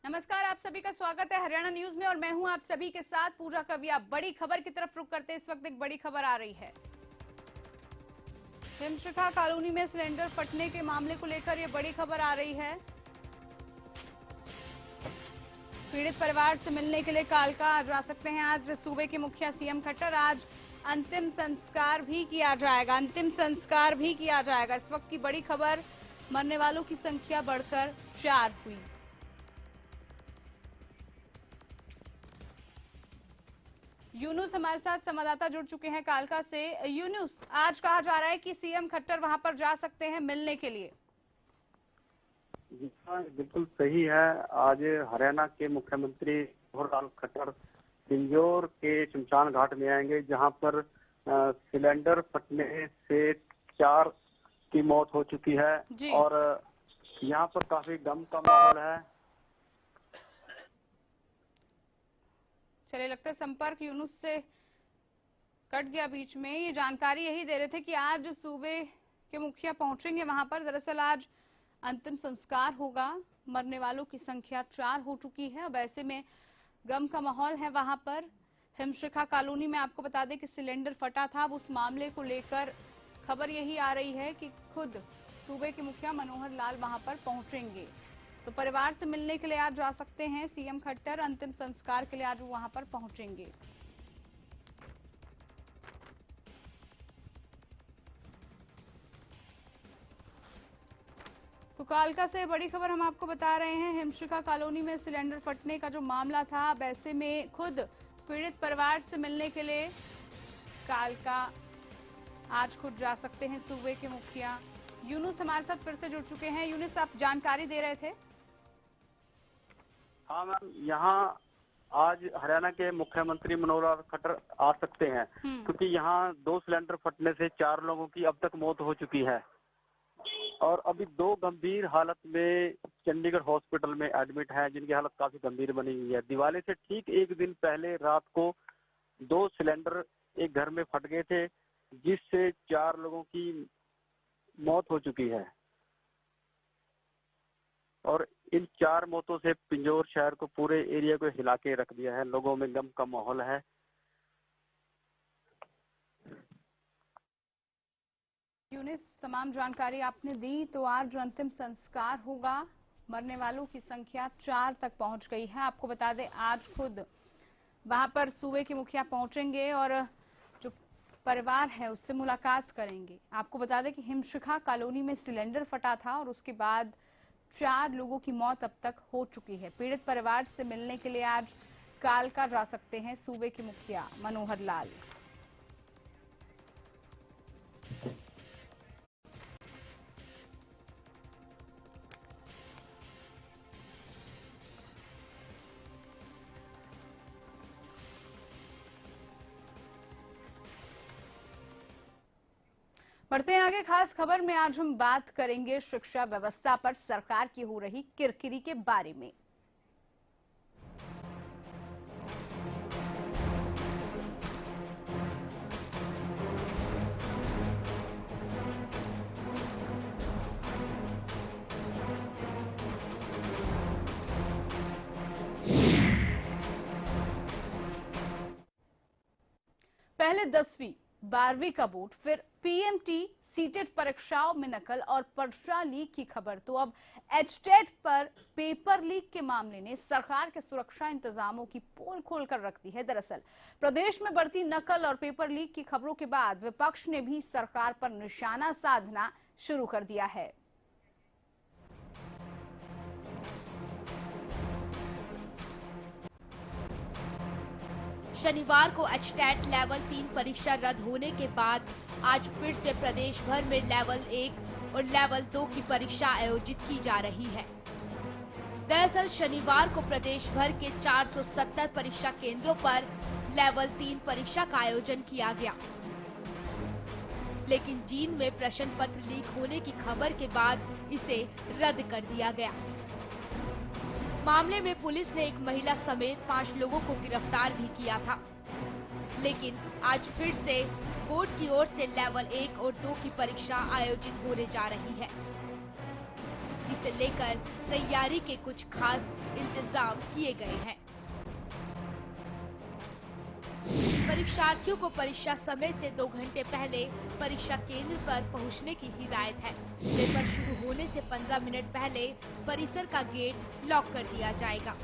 नमस्कार, आप सभी का स्वागत है हरियाणा न्यूज में और मैं हूं आप सभी के साथ पूजा कविया। बड़ी खबर की तरफ रुख करते इस वक्त एक बड़ी खबर आ रही है। हिमशिखा कॉलोनी में सिलेंडर फटने के मामले को लेकर यह बड़ी खबर आ रही है। पीड़ित परिवार से मिलने के लिए कालका जा सकते हैं आज सूबे के मुखिया सीएम खट्टर। आज अंतिम संस्कार भी किया जाएगा। इस वक्त की बड़ी खबर, मरने वालों की संख्या बढ़कर 4 हुई। यूनुस हमारे साथ संवाददाता जुड़ चुके हैं कालका से। यूनुस, आज कहा जा रहा है कि सीएम खट्टर वहां पर जा सकते हैं मिलने के लिए। जी हाँ, बिल्कुल सही है। आज हरियाणा के मुख्यमंत्री मनोहर लाल खट्टर पिंजौर के शमशान घाट में आएंगे, जहां पर सिलेंडर फटने से 4 की मौत हो चुकी है और यहां पर काफी गम का माहौल है। चलिए, लगता है संपर्क यूनुस से कट गया बीच में। ये जानकारी यही दे रहे थे कि आज सूबे के मुखिया पहुंचेंगे वहां पर। दरअसल आज अंतिम संस्कार होगा। मरने वालों की संख्या 4 हो चुकी है। अब ऐसे में गम का माहौल है वहां पर। हिमशिखा कॉलोनी में आपको बता दें कि सिलेंडर फटा था। अब उस मामले को लेकर खबर यही आ रही है कि खुद सूबे के मुखिया मनोहर लाल वहां पर पहुंचेंगे। तो परिवार से मिलने के लिए आज जा सकते हैं सीएम खट्टर। अंतिम संस्कार के लिए आज वो वहां पर पहुंचेंगे। तो कालका से बड़ी खबर हम आपको बता रहे हैं। हिमशिखा कॉलोनी में सिलेंडर फटने का जो मामला था, अब ऐसे में खुद पीड़ित परिवार से मिलने के लिए कालका आज खुद जा सकते हैं सूबे के मुखिया। यूनुस हमारे साथ फिर से जुड़ चुके हैं। यूनुस, आप जानकारी दे रहे थे। हाँ मैम, यहाँ आज हरियाणा के मुख्यमंत्री मनोहर लाल खट्टर आ सकते हैं, क्योंकि यहाँ 2 सिलेंडर फटने से 4 लोगों की अब तक मौत हो चुकी है और अभी 2 गंभीर हालत में चंडीगढ़ हॉस्पिटल में एडमिट हैं, जिनकी हालत काफी गंभीर बनी हुई है। दिवाली से ठीक एक दिन पहले रात को 2 सिलेंडर एक घर में फट गए थे, जिससे 4 लोगों की मौत हो चुकी है और इन 4 मौतों से पिंजौर शहर को, पूरे एरिया को हिला के रख दिया है। लोगों में गम का माहौल है। यूनुस, तमाम जानकारी आपने दी। तो आज जो अंतिम संस्कार होगा, मरने वालों की संख्या 4 तक पहुंच गई है। आपको बता दें आज खुद वहां पर सूबे के मुखिया पहुंचेंगे और जो परिवार है उससे मुलाकात करेंगे। आपको बता दें कि हिमशिखा कॉलोनी में सिलेंडर फटा था और उसके बाद 4 लोगों की मौत अब तक हो चुकी है। पीड़ित परिवार से मिलने के लिए आज कालका जा सकते हैं सूबे के मुखिया मनोहर लाल। बढ़ते हैं आगे। खास खबर में आज हम बात करेंगे शिक्षा व्यवस्था पर सरकार की हो रही किरकिरी के बारे में। पहले 10वीं 12वीं का बोर्ड, फिर पीएमटी सीटेट परीक्षाओं में नकल और पर्चा लीक की खबर। तो अब एचटेट पर पेपर लीक के मामले ने सरकार के सुरक्षा इंतजामों की पोल खोलकर रख दी है। दरअसल प्रदेश में बढ़ती नकल और पेपर लीक की खबरों के बाद विपक्ष ने भी सरकार पर निशाना साधना शुरू कर दिया है। शनिवार को एचटेट लेवल 3 परीक्षा रद्द होने के बाद आज फिर से प्रदेश भर में लेवल 1 और लेवल 2 की परीक्षा आयोजित की जा रही है। दरअसल शनिवार को प्रदेश भर के 470 परीक्षा केंद्रों पर लेवल 3 परीक्षा का आयोजन किया गया, लेकिन जींद में प्रश्न पत्र लीक होने की खबर के बाद इसे रद्द कर दिया गया। मामले में पुलिस ने एक महिला समेत 5 लोगों को गिरफ्तार भी किया था, लेकिन आज फिर से बोर्ड की ओर से लेवल 1 और 2 की परीक्षा आयोजित होने जा रही है, जिसे से लेकर तैयारी के कुछ खास इंतजाम किए गए हैं। परीक्षार्थियों को परीक्षा समय से 2 घंटे पहले परीक्षा केंद्र पर पहुंचने की हिदायत है। पेपर शुरू होने से 15 मिनट पहले परिसर का गेट लॉक कर दिया जाएगा।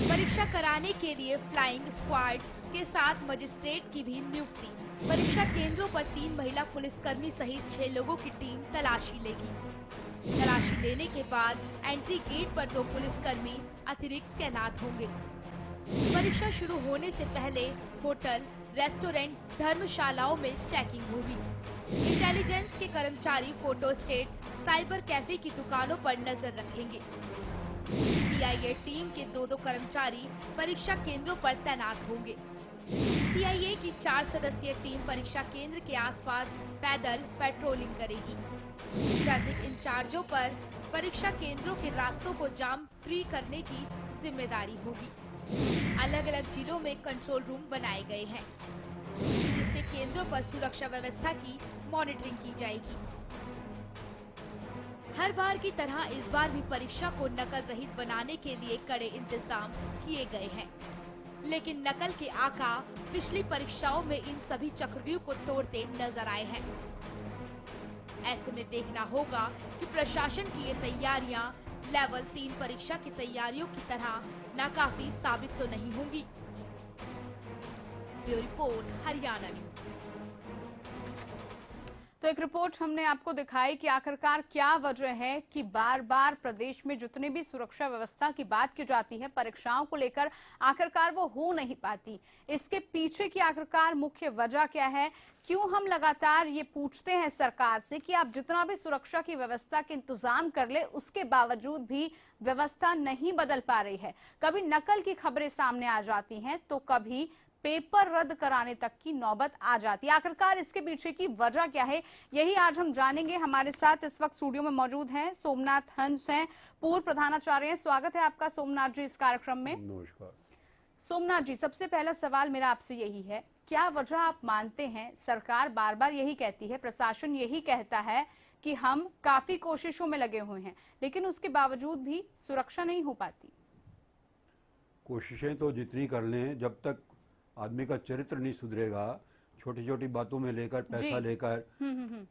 परीक्षा कराने के लिए फ्लाइंग स्क्वाड के साथ मजिस्ट्रेट की भी नियुक्ति। परीक्षा केंद्रों पर 3 महिला पुलिसकर्मी सहित 6 लोगों की टीम तलाशी लेगी। तलाशी लेने के बाद एंट्री गेट पर 2 पुलिसकर्मी अतिरिक्त तैनात होंगे। परीक्षा शुरू होने से पहले होटल, रेस्टोरेंट, धर्मशालाओं में चेकिंग होगी। इंटेलिजेंस के कर्मचारी फोटो स्टेट, साइबर कैफे की दुकानों पर नजर रखेंगे। CIA टीम के 2 कर्मचारी परीक्षा केंद्रों पर तैनात होंगे। CIA की 4 सदस्यीय टीम परीक्षा केंद्र के आसपास पैदल पेट्रोलिंग करेगी। ट्रैफिक इंचार्जों पर परीक्षा केंद्रों के रास्तों को जाम फ्री करने की जिम्मेदारी होगी। अलग अलग जिलों में कंट्रोल रूम बनाए गए हैं, जिससे केंद्रों पर सुरक्षा व्यवस्था की मॉनिटरिंग की जाएगी। हर बार की तरह इस बार भी परीक्षा को नकल रहित बनाने के लिए कड़े इंतजाम किए गए हैं, लेकिन नकल के आका पिछली परीक्षाओं में इन सभी चक्रव्यूह को तोड़ते नजर आए हैं। ऐसे में देखना होगा कि प्रशासन की ये तैयारियां लेवल 3 परीक्षा की तैयारियों की तरह नाकाफी साबित तो नहीं होंगी। Bureau report, Haryana news. तो एक रिपोर्ट हमने आपको दिखाई कि आखिरकार क्या वजह है कि बार बार प्रदेश में जितनी भी सुरक्षा व्यवस्था की बात की जाती है परीक्षाओं को लेकर, आखिरकार वो हो नहीं पाती। इसके पीछे की आखिरकार मुख्य वजह क्या है? क्यों हम लगातार ये पूछते हैं सरकार से कि आप जितना भी सुरक्षा की व्यवस्था के इंतजाम कर ले, उसके बावजूद भी व्यवस्था नहीं बदल पा रही है। कभी नकल की खबरें सामने आ जाती हैं तो कभी पेपर रद्द कराने तक की नौबत आ जाती है। आखिरकार इसके पीछे की वजह क्या है, यही आज हम जानेंगे। हमारे साथ इस वक्त स्टूडियो में मौजूद हैं सोमनाथ हंस हैं, पूर्व प्रधानाचार्य हैं। स्वागत है आपका सोमनाथ जी इस कार्यक्रम में। नमस्कार। सोमनाथ जी, सबसे पहला सवाल मेरा आपसे यही है, क्या वजह आप मानते हैं? सरकार बार बार यही कहती है, प्रशासन यही कहता है कि हम काफी कोशिशों में लगे हुए हैं, लेकिन उसके बावजूद भी सुरक्षा नहीं हो पाती। कोशिशें तो जितनी कर लें, जब तक आदमी का चरित्र नहीं सुधरेगा, छोटी छोटी बातों में लेकर पैसा लेकर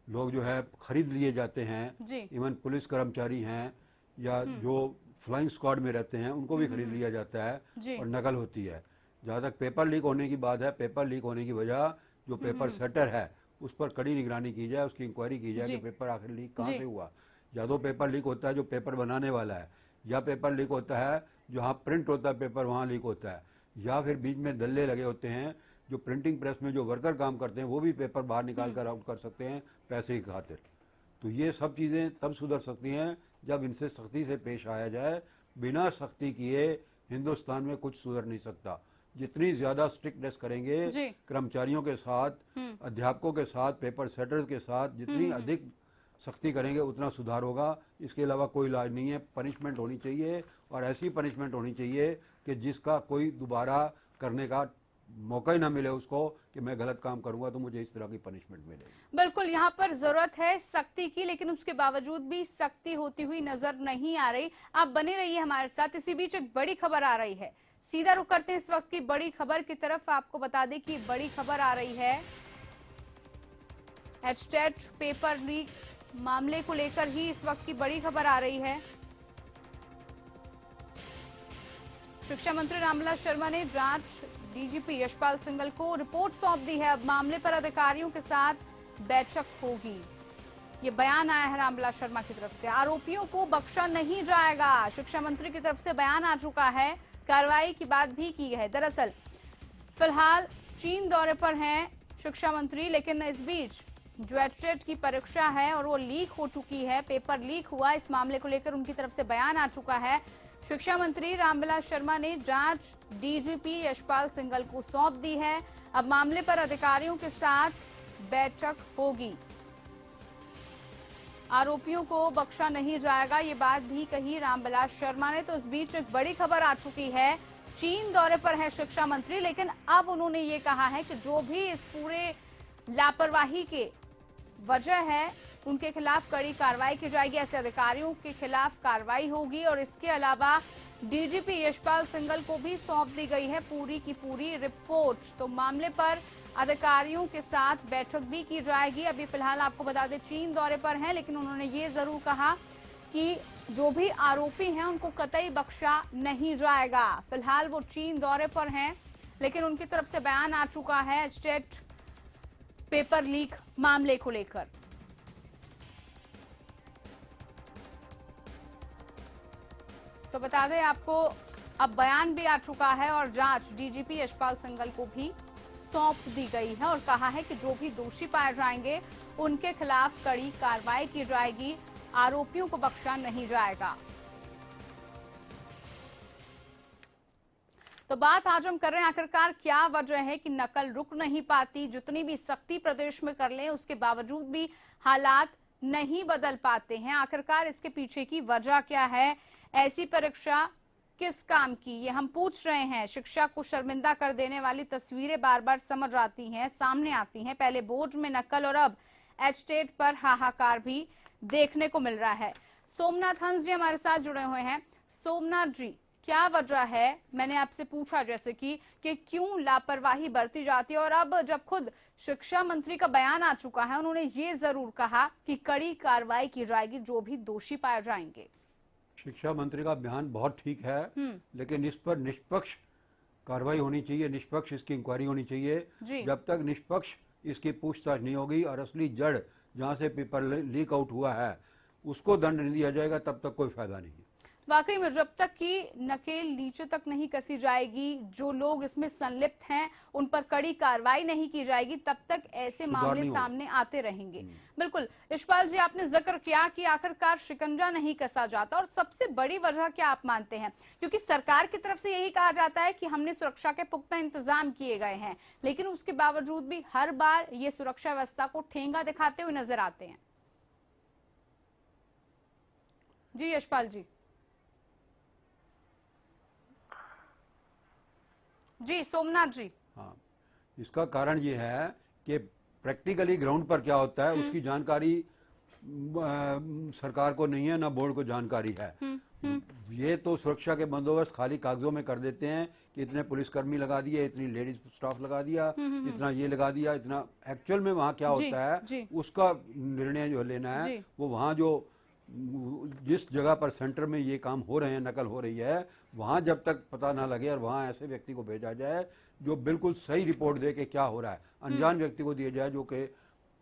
लोग जो है खरीद लिए जाते हैं। इवन पुलिस कर्मचारी हैं या जो फ्लाइंग स्क्वाड में रहते हैं उनको भी खरीद लिया जाता है और नकल होती है। जहाँ तक पेपर लीक होने की बात है, पेपर लीक होने की वजह जो पेपर सेटर है उस पर कड़ी निगरानी की जाए, उसकी इंक्वायरी की जाए कि पेपर आखिर लीक कहाँ से हुआ। या तो पेपर लीक होता है जो पेपर बनाने वाला है, या पेपर लीक होता है जहाँ प्रिंट होता है पेपर वहाँ लीक होता है, या फिर बीच में दल्ले लगे होते हैं जो प्रिंटिंग प्रेस में जो वर्कर काम करते हैं वो भी पेपर बाहर निकाल कर आउट कर सकते हैं पैसे की खातिर। तो ये सब चीज़ें तब सुधर सकती हैं जब इनसे सख्ती से पेश आया जाए। बिना सख्ती किए हिंदुस्तान में कुछ सुधर नहीं सकता। जितनी ज़्यादा स्ट्रिक्टनेस करेंगे कर्मचारियों के साथ, अध्यापकों के साथ, पेपर सेटर्स के साथ, जितनी अधिक सख्ती करेंगे उतना सुधार होगा। इसके अलावा कोई इलाज नहीं है। पनिशमेंट होनी चाहिए और ऐसी पनिशमेंट होनी चाहिए कि जिसका कोई दोबारा करने का मौका ही ना मिले उसको कि मैं गलत काम करूंगा तो मुझे इस तरह की पनिशमेंट मिलेगी। बिल्कुल, यहाँ पर जरूरत है सख्ती की, लेकिन उसके बावजूद भी सख्ती होती हुई नजर नहीं आ रही। आप बने रहिए हमारे साथ। इसी बीच एक बड़ी खबर आ रही है, सीधा रुख करते हैं इस वक्त की बड़ी खबर की तरफ। आपको बता दें कि बड़ी खबर आ रही है एचटेट पेपर लीक मामले को लेकर ही इस वक्त की बड़ी खबर आ रही है। शिक्षा मंत्री रामविलास शर्मा ने जांच डीजीपी यशपाल सिंघल को रिपोर्ट सौंप दी है। अब मामले पर अधिकारियों के साथ बैठक होगी, ये बयान आया है रामविलास शर्मा की तरफ से। आरोपियों को बख्शा नहीं जाएगा, शिक्षा मंत्री की तरफ से बयान आ चुका है। कार्रवाई की बात भी की है। दरअसल फिलहाल चीन दौरे पर हैं शिक्षा मंत्री, लेकिन इस बीच जो एचटेट की परीक्षा है और वो लीक हो चुकी है, पेपर लीक हुआ, इस मामले को लेकर उनकी तरफ से बयान आ चुका है। शिक्षा मंत्री रामविलास शर्मा ने जांच डीजीपी यशपाल सिंघल को सौंप दी है। अब मामले पर अधिकारियों के साथ बैठक होगी। आरोपियों को बख्शा नहीं जाएगा, ये बात भी कही रामविलास शर्मा ने। तो इस बीच एक बड़ी खबर आ चुकी है, चीन दौरे पर है शिक्षा मंत्री, लेकिन अब उन्होंने ये कहा है कि जो भी इस पूरे लापरवाही के वजह है उनके खिलाफ कड़ी कार्रवाई की जाएगी। ऐसे अधिकारियों के खिलाफ कार्रवाई होगी और इसके अलावा डीजीपी यशपाल सिंघल को भी सौंप दी गई है पूरी की पूरी रिपोर्ट। तो मामले पर अधिकारियों के साथ बैठक भी की जाएगी। अभी फिलहाल आपको बता दें चीन दौरे पर हैं, लेकिन उन्होंने ये जरूर कहा कि जो भी आरोपी हैं उनको कतई बख्शा नहीं जाएगा। फिलहाल वो चीन दौरे पर हैं, लेकिन उनकी तरफ से बयान आ चुका है स्टेट पेपर लीक मामले को लेकर। तो बता दें आपको अब बयान भी आ चुका है और जांच डीजीपी यशपाल सिंघल को भी सौंप दी गई है और कहा है कि जो भी दोषी पाए जाएंगे उनके खिलाफ कड़ी कार्रवाई की जाएगी, आरोपियों को बख्शा नहीं जाएगा। तो बात आज हम कर रहे हैं आखिरकार क्या वजह है कि नकल रुक नहीं पाती, जितनी भी सख्ती प्रदेश में कर लें उसके बावजूद भी हालात नहीं बदल पाते हैं। आखिरकार इसके पीछे की वजह क्या है, ऐसी परीक्षा किस काम की, ये हम पूछ रहे हैं। शिक्षा को शर्मिंदा कर देने वाली तस्वीरें बार बार समझ आती हैं, सामने आती हैं। पहले बोर्ड में नकल और अब एचटेट पर हाहाकार भी देखने को मिल रहा है। सोमनाथ हंस जी हमारे साथ जुड़े हुए हैं। सोमनाथ जी, क्या वजह है, मैंने आपसे पूछा जैसे कि क्यों लापरवाही बरती जाती है और अब जब खुद शिक्षा मंत्री का बयान आ चुका है उन्होंने ये जरूर कहा कि कड़ी कार्रवाई की जाएगी जो भी दोषी पाए जाएंगे। शिक्षा मंत्री का बयान बहुत ठीक है, लेकिन इस पर निष्पक्ष कार्रवाई होनी चाहिए, निष्पक्ष इसकी इंक्वायरी होनी चाहिए। जब तक निष्पक्ष इसकी पूछताछ नहीं होगी और असली जड़ जहां से पेपर लीक आउट हुआ है उसको दंड नहीं दिया जाएगा तब तक कोई फायदा नहीं। वाकई में जब तक कि नकेल नीचे तक नहीं कसी जाएगी, जो लोग इसमें संलिप्त हैं उन पर कड़ी कार्रवाई नहीं की जाएगी, तब तक ऐसे मामले सामने आते रहेंगे। बिल्कुल यशपाल जी, आपने जिक्र किया कि आखिरकार शिकंजा नहीं कसा जाता और सबसे बड़ी वजह क्या आप मानते हैं? क्योंकि सरकार की तरफ से यही कहा जाता है कि हमने सुरक्षा के पुख्ता इंतजाम किए गए हैं, लेकिन उसके बावजूद भी हर बार ये सुरक्षा व्यवस्था को ठेंगा दिखाते हुए नजर आते हैं। जी यशपाल जी। जी सोमनाथ जी। हाँ, इसका कारण ये है कि प्रैक्टिकली ग्राउंड पर क्या होता है उसकी जानकारी सरकार को नहीं है, ना बोर्ड को जानकारी है। ये तो सुरक्षा के बंदोबस्त खाली कागजों में कर देते हैं कि इतने पुलिसकर्मी लगा दिए, इतनी लेडीज स्टाफ लगा दिया, इतना ये लगा दिया, इतना। एक्चुअल में वहाँ क्या होता है उसका निर्णय जो लेना है वो वहाँ जो जिस जगह पर सेंटर में ये काम हो रहे हैं, नकल हो रही है, वहां जब तक पता ना लगे और वहां ऐसे व्यक्ति को भेजा जाए जो बिल्कुल सही रिपोर्ट दे के क्या हो रहा है, अनजान व्यक्ति को दिया जाए जो कि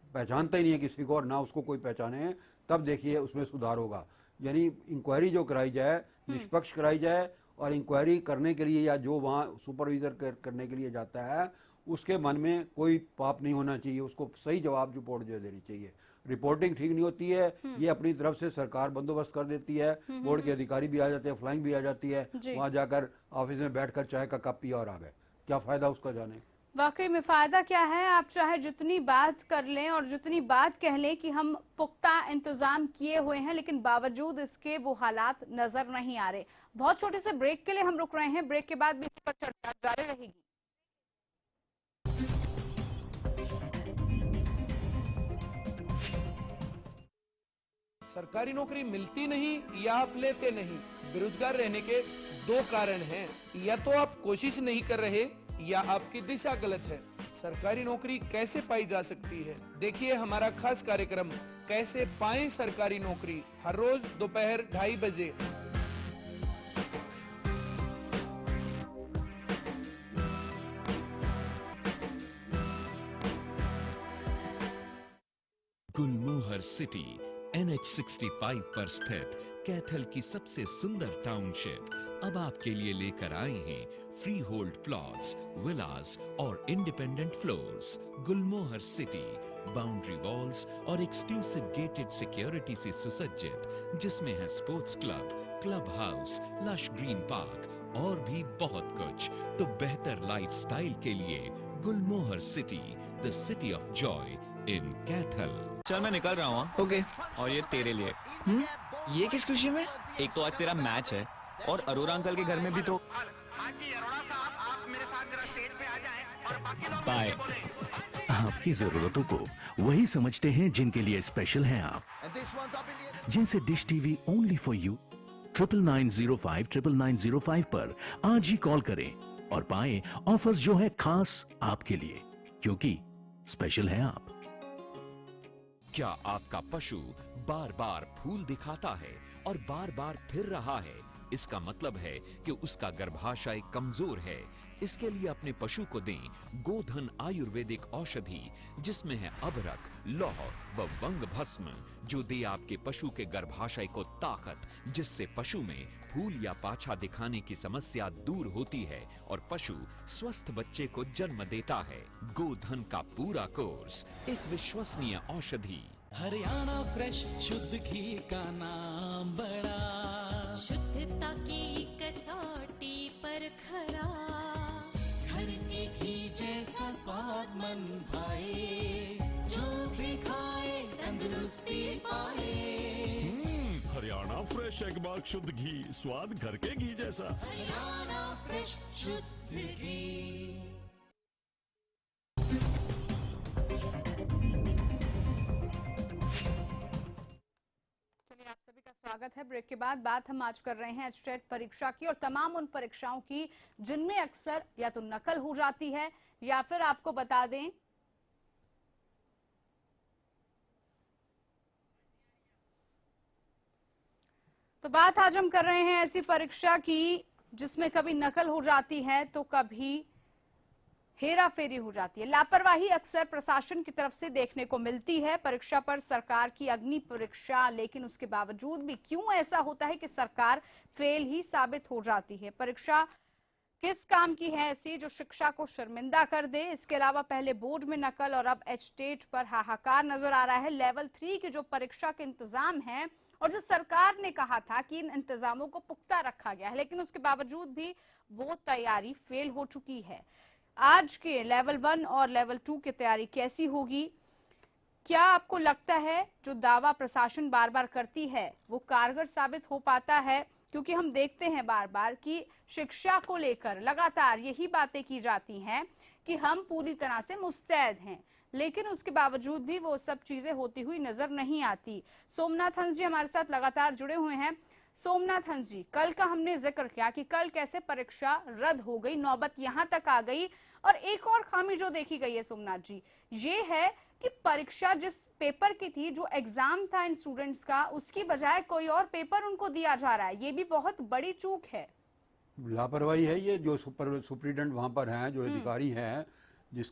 पहचानता ही नहीं है किसी को और ना उसको कोई पहचाने, तब देखिए उसमें सुधार होगा। यानी इंक्वायरी जो कराई जाए निष्पक्ष कराई जाए और इंक्वायरी करने के लिए या जो वहाँ सुपरविजर करने के लिए जाता है उसके मन में कोई पाप नहीं होना चाहिए, उसको सही जवाब रिपोर्ट दे देनी चाहिए। रिपोर्टिंग ठीक नहीं होती है, ये अपनी तरफ से सरकार बंदोबस्त कर देती है, बोर्ड के अधिकारी भी आ जाते हैं, फ्लाइंग भी आ जाती है, वहां जाकर ऑफिस में बैठकर चाय का कप पिया और आ गए, क्या फायदा उसका जाने। वाकई में फायदा क्या है? आप चाहे जितनी बात कर लें और जितनी बात कह लें कि हम पुख्ता इंतजाम किए हुए हैं, लेकिन बावजूद इसके वो हालात नजर नहीं आ रहे। बहुत छोटे से ब्रेक के लिए हम रुक रहे हैं, ब्रेक के बाद भी इस पर चर्चा जारी रहेगी। सरकारी नौकरी मिलती नहीं या आप लेते नहीं, बेरोजगार रहने के दो कारण हैं। या तो आप कोशिश नहीं कर रहे या आपकी दिशा गलत है। सरकारी नौकरी कैसे पाई जा सकती है, देखिए हमारा खास कार्यक्रम कैसे पाएं सरकारी नौकरी, हर रोज दोपहर 2:30 बजे। गुलमोहर सिटी NH65 पर स्थित कैथल की सबसे सुंदर टाउनशिप अब आपके लिए लेकर आए हैं फ्री होल्ड प्लॉट्स, विलास और independent floors. Gulmohar city boundary walls और एक्सक्लूसिव गेटेड सिक्योरिटी से सुसज्जित, जिसमें है sports club, club house, lush green park और भी बहुत कुछ। तो बेहतर लाइफस्टाइल के लिए Gulmohar city, the city of joy in Kaithal. चल मैं निकल रहा हूँ। ओके। और ये तेरे लिए। ये किस खुशी में? एक तो आज तेरा मैच है और अरोरा अंकल के घर में भी तो। हाँ जी अरोड़ा साहब, आप बाय। आपकी जरूरतों को वही समझते हैं जिनके लिए स्पेशल हैं आप, जैसे dish TV only for you. 9905 पर आज ही कॉल करें और पाएं ऑफर्स जो है खास आपके लिए, क्योंकि स्पेशल हैं आप। क्या आपका पशु बार बार फूल दिखाता है और बार बार फिर रहा है? इसका मतलब है कि उसका गर्भाशय कमजोर है। इसके लिए अपने पशु को दें गोधन आयुर्वेदिक औषधि, जिसमें है अबरक, लौह व वंग भस्म, जो दे आपके पशु के गर्भाशय को ताकत, जिससे पशु में फूल या पाछा दिखाने की समस्या दूर होती है और पशु स्वस्थ बच्चे को जन्म देता है। गोधन का पूरा कोर्स, एक विश्वसनीय औषधि। हरियाणा फ्रेश शुद्ध घी का नाम बड़ा, शुद्धता की कसौटी पर खरा, घर के घी जैसा स्वाद मन भाए, जो भी खाए तंदुरुस्ती पाए। हरियाणा फ्रेश एगमार्क शुद्ध घी, स्वाद घर के घी जैसा। हरियाणा फ्रेश शुद्ध घी। आप सभी का स्वागत है। ब्रेक के बाद बात हम आज कर रहे हैं एचटेट परीक्षा की और तमाम उन परीक्षाओं की जिनमें अक्सर या तो नकल हो जाती है या फिर आपको बता दें तो बात आज हम कर रहे हैं ऐसी परीक्षा की जिसमें कभी नकल हो जाती है तो कभी हेरा फेरी हो जाती है। लापरवाही अक्सर प्रशासन की तरफ से देखने को मिलती है। परीक्षा पर सरकार की अग्नि परीक्षा, लेकिन उसके बावजूद भी क्यों ऐसा होता है कि सरकार फेल ही साबित हो जाती है? परीक्षा किस काम की है ऐसी जो शिक्षा को शर्मिंदा कर दे? इसके अलावा पहले बोर्ड में नकल और अब एचटेट पर हाहाकार नजर आ रहा है। लेवल 3 की जो परीक्षा के इंतजाम हैं और जो सरकार ने कहा था कि इन इंतजामों को पुख्ता रखा गया है, लेकिन उसके बावजूद भी वो तैयारी फेल हो चुकी है। आज के लेवल 1 और लेवल 2 की तैयारी कैसी होगी? क्या आपको लगता है जो दावा प्रशासन बार बार करती है वो कारगर साबित हो पाता है? क्योंकि हम देखते हैं बार बार कि शिक्षा को लेकर लगातार यही बातें की जाती हैं कि हम पूरी तरह से मुस्तैद हैं, लेकिन उसके बावजूद भी वो सब चीजें होती हुई नजर नहीं आती। सोमनाथ हंस जी हमारे साथ लगातार जुड़े हुए हैं। सोमनाथ हंस जी, कल का हमने जिक्र किया कि कल कैसे परीक्षा रद्द हो गई, नौबत यहाँ तक आ गई। और एक और खामी जो देखी गई है सोमनाथ जी, ये है कि परीक्षा जिस पेपर की थी, जो एग्जाम था इन स्टूडेंट्स का, उसकी बजाय कोई और पेपर उनको दिया जा रहा है। ये भी बहुत बड़ी चूक है, लापरवाही है। ये जो सुप्रीडेंट वहाँ पर हैं, जो अधिकारी हैं, जिस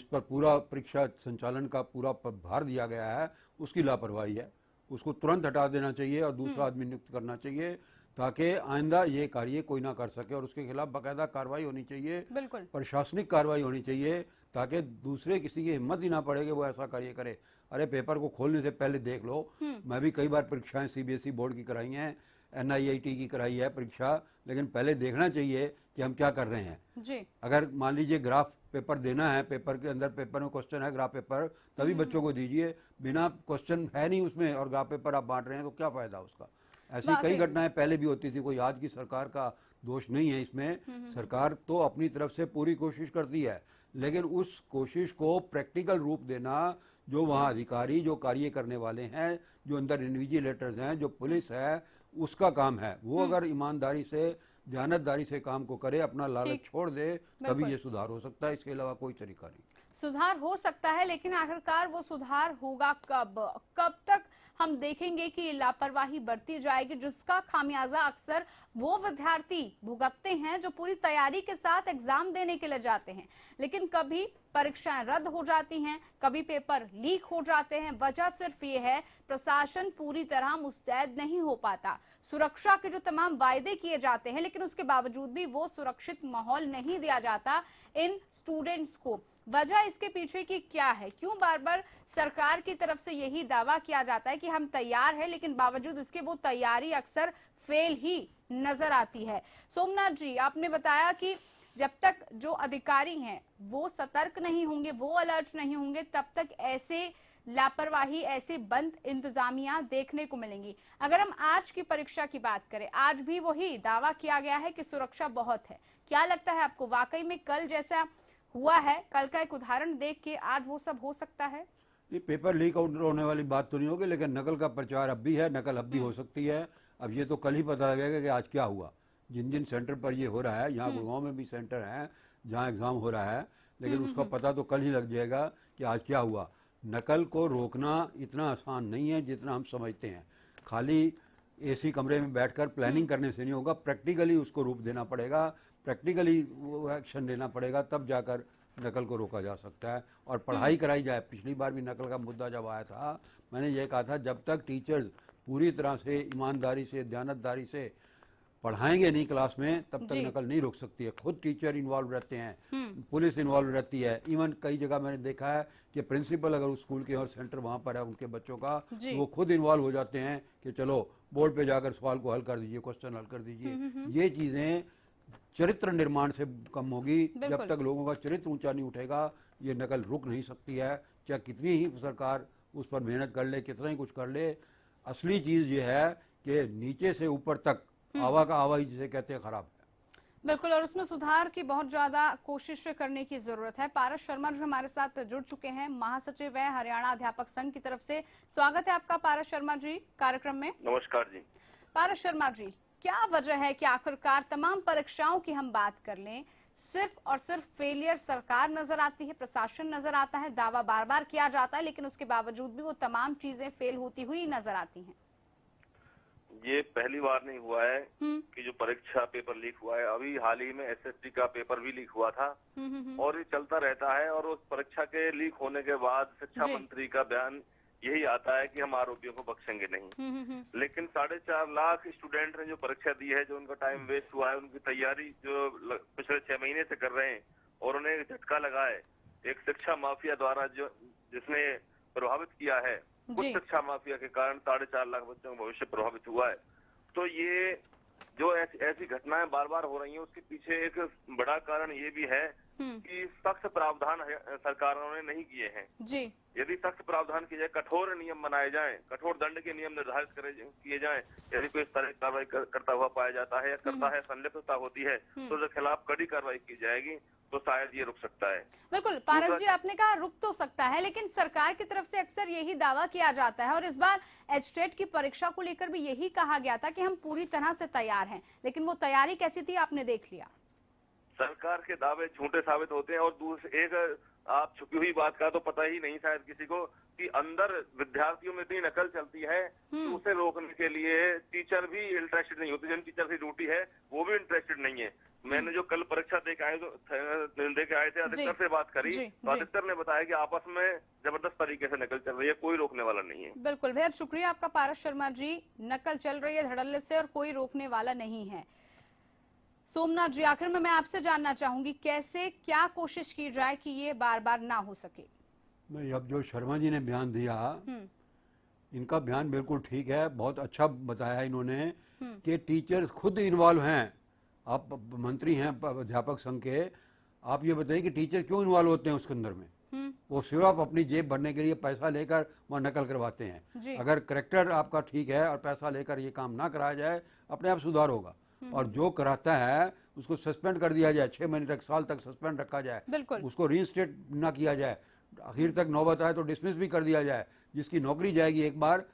पर पूरा परीक्षा संचालन का पूरा भार दिया गया है, उसकी लापरवाही है। उसको तुरंत हटा देना चाहिए और दूसरा आदमी नियुक्त करना चाहिए, ताकि आइंदा ये कार्य कोई ना कर सके और उसके खिलाफ बाकायदा कार्रवाई होनी चाहिए, प्रशासनिक कार्रवाई होनी चाहिए, ताकि दूसरे किसी की हिम्मत ही ना पड़े कि वो ऐसा कार्य करे। अरे पेपर को खोलने से पहले देख लो। मैं भी कई बार परीक्षाएं सीबीएसई बोर्ड की कराई हैं, NIIT की कराई है परीक्षा, लेकिन पहले देखना चाहिए कि हम क्या कर रहे हैं जी। अगर मान लीजिए ग्राफ पेपर देना है, पेपर के अंदर पेपर में क्वेश्चन है ग्राफ पेपर, तभी बच्चों को दीजिए। बिना क्वेश्चन है नहीं उसमें और ग्राफ पेपर आप बांट रहे हैं तो क्या फायदा उसका? ऐसी कई घटनाएं पहले भी होती थी। कोई आज की सरकार का दोष नहीं है इसमें। सरकार तो अपनी तरफ से पूरी कोशिश करती है, लेकिन उस कोशिश को प्रैक्टिकल रूप देना जो वहाँ अधिकारी, जो कार्य करने वाले हैं, जो अंदर इन्विजिलेटर्स हैं, जो पुलिस है, उसका काम है। वो अगर ईमानदारी से, ध्यानतदारी से काम को करे, अपना लालच छोड़ दे, तभी ये सुधार हो सकता है। इसके अलावा कोई तरीका नहीं। सुधार हो सकता है, लेकिन आखिरकार वो सुधार होगा कब तक हम देखेंगे कि लापरवाही बढ़ती जाएगी, जिसका खामियाजा अक्सर वो विद्यार्थी भुगतते हैं जो पूरी तैयारी के साथ एग्जाम देने के लिए जाते हैं, लेकिन कभी परीक्षाएं रद्द हो जाती हैं, कभी पेपर लीक हो जाते हैं। वजह सिर्फ ये है, प्रशासन पूरी तरह मुस्तैद नहीं हो पाता। सुरक्षा के जो तमाम वायदे किए जाते हैं, लेकिन उसके बावजूद भी वो सुरक्षित माहौल नहीं दिया जाता इन स्टूडेंट्स को। वजह इसके पीछे की क्या है? क्यों बार बार सरकार की तरफ से यही दावा किया जाता है कि हम तैयार हैं, लेकिन बावजूद इसके वो तैयारी अक्सर फेल ही नजर आती है? सोमनाथ जी, आपने बताया कि जब तक जो अधिकारी हैं वो सतर्क नहीं होंगे, वो अलर्ट नहीं होंगे, तब तक ऐसे लापरवाही, ऐसे बंद इंतजामिया देखने को मिलेंगी। अगर हम आज की परीक्षा की बात करें, आज भी वही दावा किया गया है कि सुरक्षा बहुत है। क्या लगता है आपको, वाकई में कल जैसा हुआ है, कल का एक उदाहरण देख के आज वो सब हो सकता है? ये पेपर लीक होने वाली बात तो नहीं होगी, लेकिन नकल का प्रचार अब भी है, नकल अब भी हो सकती है। अब ये तो कल ही पता लगेगा कि आज क्या हुआ। जिन जिन सेंटर पर ये हो रहा है, यहाँ गुड़गांव में भी सेंटर है जहाँ एग्जाम हो रहा है, लेकिन उसका पता तो कल ही लग जाएगा कि आज क्या हुआ। नकल को रोकना इतना आसान नहीं है जितना हम समझते हैं। खाली एसी कमरे में बैठकर प्लानिंग करने से नहीं होगा, प्रैक्टिकली उसको रूप देना पड़ेगा, प्रैक्टिकली वो एक्शन लेना पड़ेगा, तब जाकर नकल को रोका जा सकता है और पढ़ाई कराई जाए। पिछली बार भी नकल का मुद्दा जब आया था, मैंने ये कहा था जब तक टीचर्स पूरी तरह से ईमानदारी से, दयानतदारी से पढ़ाएंगे नहीं क्लास में, तब तक नकल नहीं रोक सकती है। खुद टीचर इन्वॉल्व रहते हैं, पुलिस इन्वॉल्व रहती है। इवन कई जगह मैंने देखा है कि प्रिंसिपल अगर उस स्कूल के और सेंटर वहाँ पर है उनके बच्चों का, वो खुद इन्वॉल्व हो जाते हैं कि चलो बोर्ड पे जाकर सवाल को हल कर दीजिए, क्वेश्चन हल कर दीजिए। ये चीजें चरित्र निर्माण से कम होगी। जब तक लोगों का चरित्र ऊंचा नहीं उठेगा, ये नकल रुक नहीं सकती है, चाहे कितनी ही सरकार उस पर मेहनत कर ले, कितना ही कुछ कर ले। असली चीज ये है कि नीचे से ऊपर तक आवा का आवा ही जिसे कहते हैं खराब है। बिल्कुल, और उसमें सुधार की बहुत ज्यादा कोशिश करने की जरूरत है। पारस शर्मा जो हमारे साथ जुड़ चुके हैं, महासचिव है हरियाणा अध्यापक संघ की तरफ से। स्वागत है आपका पारस शर्मा जी कार्यक्रम में। नमस्कार जी। पारस शर्मा जी, क्या वजह है कि आखिरकार तमाम परीक्षाओं की हम बात कर लें, सिर्फ और सिर्फ फेलियर सरकार नजर आती है, प्रशासन नजर आता है, दावा बार बार किया जाता है, लेकिन उसके बावजूद भी वो तमाम चीजें फेल होती हुई नजर आती हैं? ये पहली बार नहीं हुआ है कि जो परीक्षा पेपर लीक हुआ है। अभी हाल ही में एसएसटी का पेपर भी लीक हुआ था और ये चलता रहता है। और उस परीक्षा के लीक होने के बाद शिक्षा मंत्री का बयान यही आता है कि हम आरोपियों को बख्शेंगे नहीं। लेकिन 4.5 लाख स्टूडेंट ने जो परीक्षा दी है, जो उनका टाइम वेस्ट हुआ है, उनकी तैयारी जो पिछले 6 महीने से कर रहे हैं और उन्हें झटका लगा है एक शिक्षा माफिया द्वारा, जो जिसने प्रभावित किया है। कुछ शिक्षा माफिया के कारण 4.5 लाख बच्चों का भविष्य प्रभावित हुआ है। तो ये जो ऐसी घटनाएं बार बार हो रही हैं, उसके पीछे एक बड़ा कारण ये भी है कि सख्त प्रावधान सरकारों ने नहीं किए हैं। जी, यदि सख्त प्रावधान किए जाए, कठोर नियम बनाए जाएं, कठोर दंड के नियम निर्धारित किए जाएं, यदि कोई इस तरह की कार्रवाई करता हुआ पाया जाता है या करता है, संलिप्तता होती है, तो उसके खिलाफ कड़ी कार्रवाई की जाएगी, तो शायद ये रुक सकता है। बिल्कुल पारस जी, आपने कहा रुक तो सकता है, लेकिन सरकार की तरफ से अक्सर यही दावा किया जाता है और इस बार एचटेट की परीक्षा को लेकर भी यही कहा गया था कि हम पूरी तरह से तैयार हैं, लेकिन वो तैयारी कैसी थी आपने देख लिया। सरकार के दावे झूठे साबित होते हैं और दूसरे एक आप छुपी हुई बात का तो पता ही नहीं शायद किसी को कि अंदर विद्यार्थियों में इतनी नकल चलती है, तो उसे रोकने के लिए टीचर भी इंटरेस्टेड नहीं होते। जिन टीचर की ड्यूटी है वो भी इंटरेस्टेड नहीं है। मैंने जो कल परीक्षा दे के आए थे, अधिकतर से बात करी, तो अधिकतर ने बताया कि आपस में जबरदस्त तरीके से नकल चल रही है, कोई रोकने वाला नहीं है। बिल्कुल, बेहद शुक्रिया आपका पारस शर्मा जी। नकल चल रही है धड़ल्ले से और कोई रोकने वाला नहीं है। सोमनाथ जी, आखिर में मैं आपसे जानना चाहूंगी, कैसे क्या कोशिश की जाए कि ये बार बार ना हो सके? नहीं, अब जो शर्मा जी ने बयान दिया, इनका बयान बिल्कुल ठीक है, बहुत अच्छा बताया इन्होंने कि टीचर्स खुद इन्वॉल्व हैं। आप मंत्री हैं अध्यापक संघ के, आप ये बताइए कि टीचर क्यों इन्वॉल्व होते हैं उसके अंदर में? वो सिर्फ अपनी जेब भरने के लिए पैसा लेकर वहाँ नकल करवाते हैं। अगर करेक्टर आपका ठीक है और पैसा लेकर ये काम ना कराया जाए, अपने आप सुधार होगा। और जो कराता है उसको सस्पेंड कर दिया जाए, 6 महीने तक, साल तक सस्पेंड रखा जाए, उसको रीइंस्टेट ना किया जाए, आखिर तक नौबत आए तो डिसमिस भी कर दिया जाए। जिसकी नौकरी जाएगी एक बार,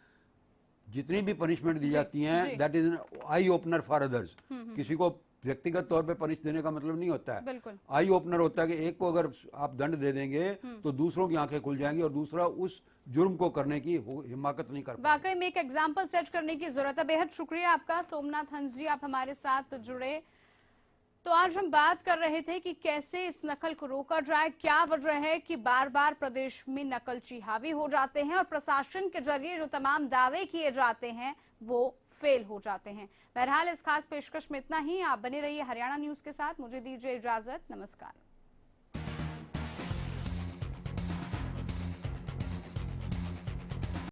जितनी भी पनिशमेंट दी जाती हैं, that is an eye opener for others. किसी को व्यक्तिगत तौर पे पनिश देने का मतलब नहीं होता है, आई ओपनर होता है कि एक को अगर आप दंड दे देंगे तो दूसरों की आंखें खुल जाएंगी और दूसरा उस जुर्म को करने की हिम्मत नहीं कर पाएगा। वाकई में एक एग्जाम्पल सेट करने की जरूरत है। बेहद शुक्रिया आपका सोमनाथ हंस जी, आप हमारे साथ जुड़े। तो आज हम बात कर रहे थे कि कैसे इस नकल को रोका जाए, क्या वजह है कि बार बार प्रदेश में नकलची हावी हो जाते हैं और प्रशासन के जरिए जो तमाम दावे किए जाते हैं वो फेल हो जाते हैं। बहरहाल इस खास पेशकश में इतना ही। आप बने रहिए हरियाणा न्यूज के साथ। मुझे दीजिए इजाजत, नमस्कार।